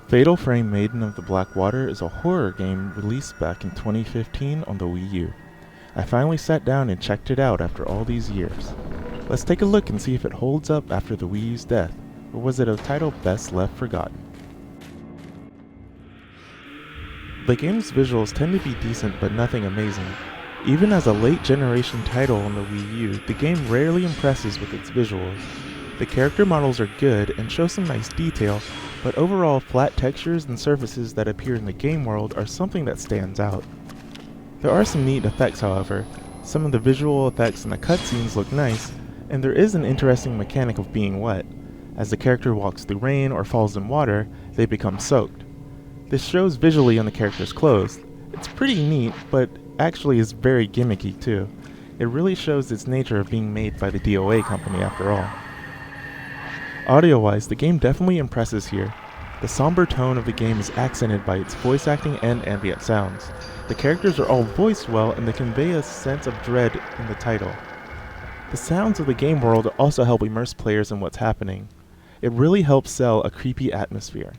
Fatal Frame Maiden of the Black Water is a horror game released back in 2015 on the Wii U. I finally sat down and checked it out after all these years. Let's take a look and see if it holds up after the Wii U's death, or was it a title best left forgotten? The game's visuals tend to be decent but nothing amazing. Even as a late generation title on the Wii U, the game rarely impresses with its visuals. The character models are good and show some nice detail, but overall flat textures and surfaces that appear in the game world are something that stands out. There are some neat effects, however. Some of the visual effects in the cutscenes look nice, and there is an interesting mechanic of being wet. As the character walks through rain or falls in water, they become soaked. This shows visually on the character's clothes. It's pretty neat, but actually is very gimmicky too. It really shows its nature of being made by the DOA company after all. Audio-wise, the game definitely impresses here. The somber tone of the game is accented by its voice acting and ambient sounds. The characters are all voiced well and they convey a sense of dread in the title. The sounds of the game world also help immerse players in what's happening. It really helps sell a creepy atmosphere.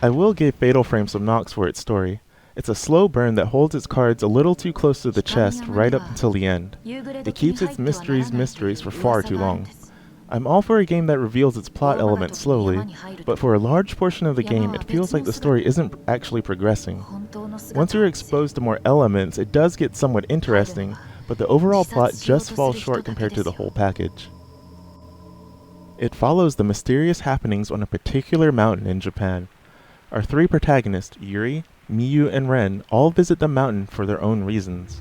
I will give Fatal Frame some knocks for its story. It's a slow burn that holds its cards a little too close to the chest right up until the end. It keeps its mysteries for far too long. I'm all for a game that reveals its plot elements slowly, but for a large portion of the game it feels like the story isn't actually progressing. Once you're exposed to more elements, it does get somewhat interesting, but the overall plot just falls short compared to the whole package. It follows the mysterious happenings on a particular mountain in Japan. Our three protagonists, Yuri, Miyu, and Ren, all visit the mountain for their own reasons.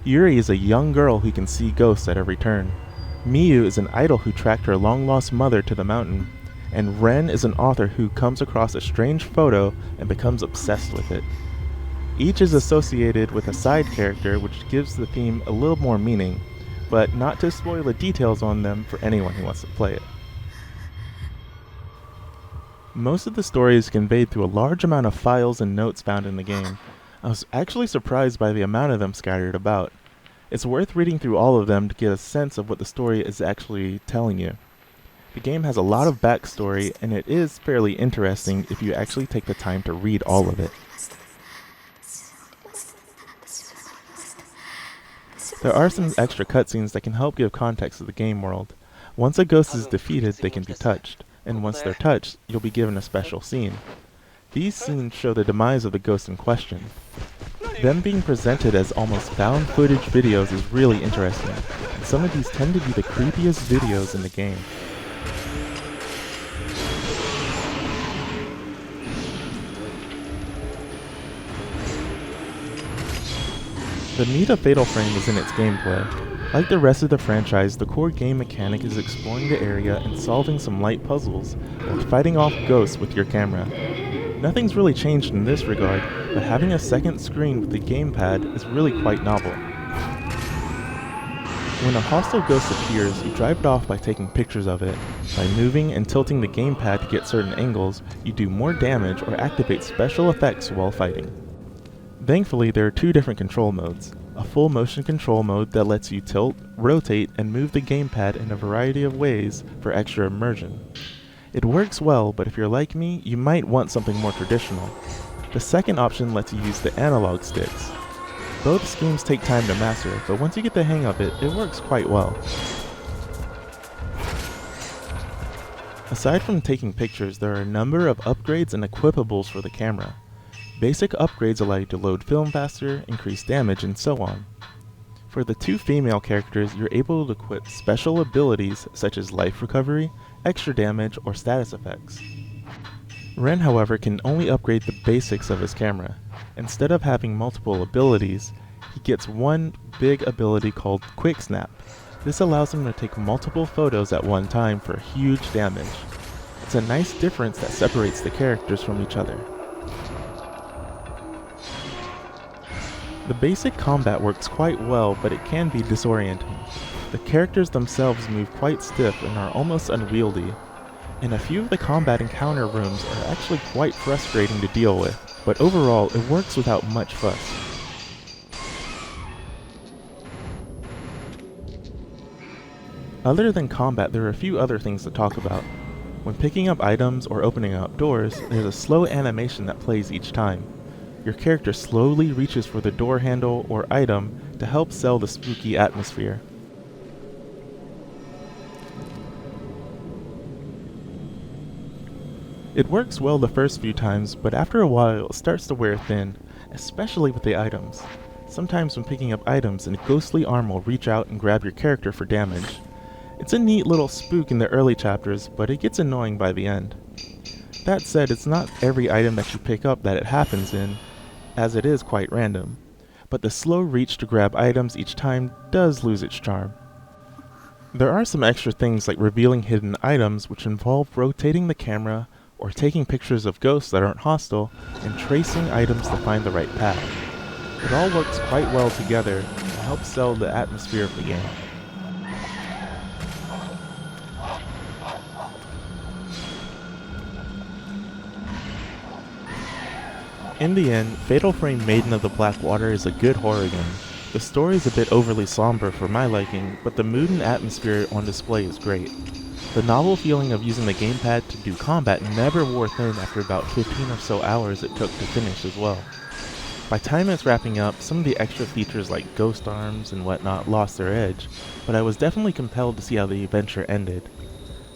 Yuri is a young girl who can see ghosts at every turn. Miyu is an idol who tracked her long-lost mother to the mountain. And Ren is an author who comes across a strange photo and becomes obsessed with it. Each is associated with a side character which gives the theme a little more meaning, but not to spoil the details on them for anyone who wants to play it. Most of the story is conveyed through a large amount of files and notes found in the game. I was actually surprised by the amount of them scattered about. It's worth reading through all of them to get a sense of what the story is actually telling you. The game has a lot of backstory, and it is fairly interesting if you actually take the time to read all of it. There are some extra cutscenes that can help give context to the game world. Once a ghost is defeated, they can be touched. And once they're touched, you'll be given a special scene. These scenes show the demise of the ghost in question. Them being presented as almost found footage videos is really interesting, and some of these tend to be the creepiest videos in the game. The meat of Fatal Frame is in its gameplay. Like the rest of the franchise, the core game mechanic is exploring the area and solving some light puzzles, while fighting off ghosts with your camera. Nothing's really changed in this regard, but having a second screen with the gamepad is really quite novel. When a hostile ghost appears, you drive it off by taking pictures of it. By moving and tilting the gamepad to get certain angles, you do more damage or activate special effects while fighting. Thankfully, there are two different control modes. A full motion control mode that lets you tilt, rotate, and move the gamepad in a variety of ways for extra immersion. It works well, but if you're like me, you might want something more traditional. The second option lets you use the analog sticks. Both schemes take time to master, but once you get the hang of it, it works quite well. Aside from taking pictures, there are a number of upgrades and equipables for the camera. Basic upgrades allow you to load film faster, increase damage, and so on. For the two female characters, you're able to equip special abilities such as life recovery, extra damage, or status effects. Ren, however, can only upgrade the basics of his camera. Instead of having multiple abilities, he gets one big ability called Quick Snap. This allows him to take multiple photos at one time for huge damage. It's a nice difference that separates the characters from each other. The basic combat works quite well, but it can be disorienting. The characters themselves move quite stiff and are almost unwieldy, and a few of the combat encounter rooms are actually quite frustrating to deal with, but overall it works without much fuss. Other than combat, there are a few other things to talk about. When picking up items or opening up doors, there's a slow animation that plays each time. Your character slowly reaches for the door handle or item to help sell the spooky atmosphere. It works well the first few times, but after a while it starts to wear thin, especially with the items. Sometimes when picking up items, a ghostly arm will reach out and grab your character for damage. It's a neat little spook in the early chapters, but it gets annoying by the end. That said, it's not every item that you pick up that it happens in, as it is quite random. But the slow reach to grab items each time does lose its charm. There are some extra things like revealing hidden items which involve rotating the camera or taking pictures of ghosts that aren't hostile and tracing items to find the right path. It all works quite well together and helps sell the atmosphere of the game. In the end, Fatal Frame Maiden of the Black Water is a good horror game. The story is a bit overly somber for my liking, but the mood and atmosphere on display is great. The novel feeling of using the gamepad to do combat never wore thin after about 15 or so hours it took to finish as well. By time it's wrapping up, some of the extra features like ghost arms and whatnot lost their edge, but I was definitely compelled to see how the adventure ended.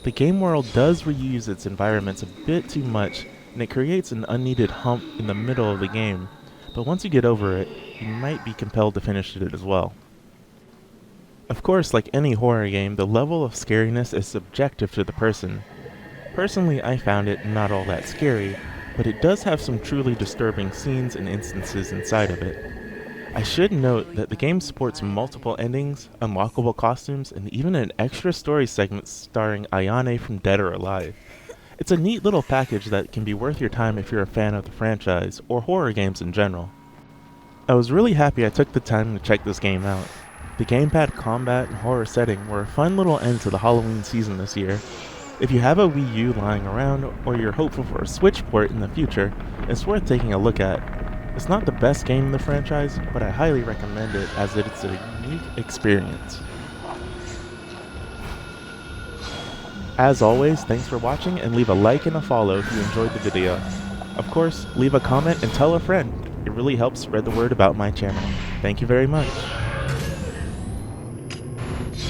The game world does reuse its environments a bit too much, and it creates an unneeded hump in the middle of the game, but once you get over it, you might be compelled to finish it as well. Of course, like any horror game, the level of scariness is subjective to the person. Personally, I found it not all that scary, but it does have some truly disturbing scenes and instances inside of it. I should note that the game supports multiple endings, unlockable costumes, and even an extra story segment starring Ayane from Dead or Alive. It's a neat little package that can be worth your time if you're a fan of the franchise, or horror games in general. I was really happy I took the time to check this game out. The gamepad combat and horror setting were a fun little end to the Halloween season this year. If you have a Wii U lying around, or you're hopeful for a Switch port in the future, it's worth taking a look at. It's not the best game in the franchise, but I highly recommend it as it's a unique experience. As always, thanks for watching, and leave a like and a follow if you enjoyed the video. Of course, leave a comment and tell a friend. It really helps spread the word about my channel. Thank you very much.